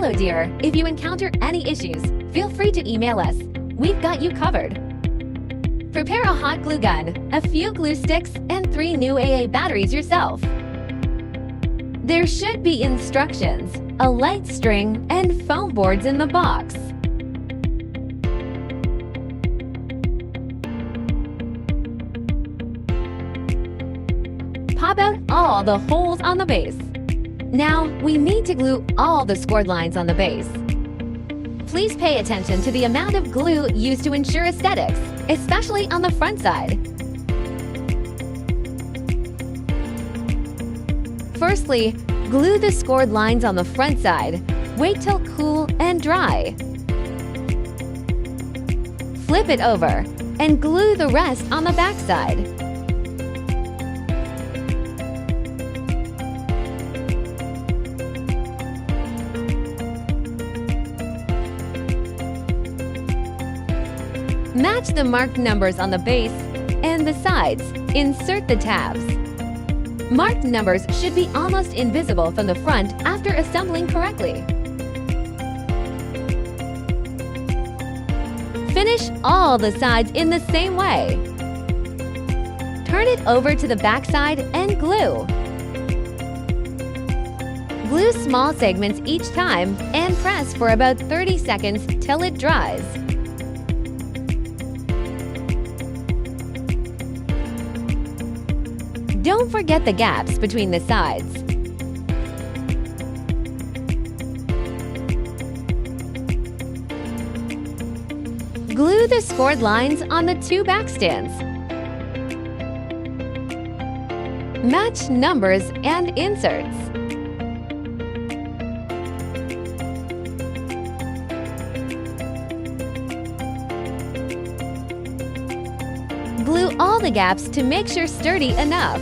Hello dear, if you encounter any issues, feel free to email us. We've got you covered. Prepare a hot glue gun, a few glue sticks, and 3 new AA batteries yourself. There should be instructions, a light string, and foam boards in the box. Pop out all the holes on the base. Now, we need to glue all the scored lines on the base. Please pay attention to the amount of glue used to ensure aesthetics, especially on the front side. Firstly, glue the scored lines on the front side. Wait till cool and dry. Flip it over and glue the rest on the back side. Match the marked numbers on the base and the sides. Insert the tabs. Marked numbers should be almost invisible from the front after assembling correctly. Finish all the sides in the same way. Turn it over to the back side and glue. Glue small segments each time and press for about 30 seconds till it dries. Don't forget the gaps between the sides. Glue the scored lines on the 2 back stands. Match numbers and inserts. Glue all the gaps to make sure sturdy enough.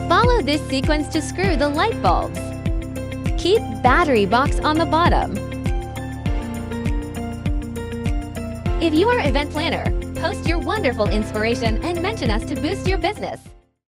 Follow this sequence to screw the light bulbs. Keep battery box on the bottom. If you are an event planner, post your wonderful inspiration and mention us to boost your business.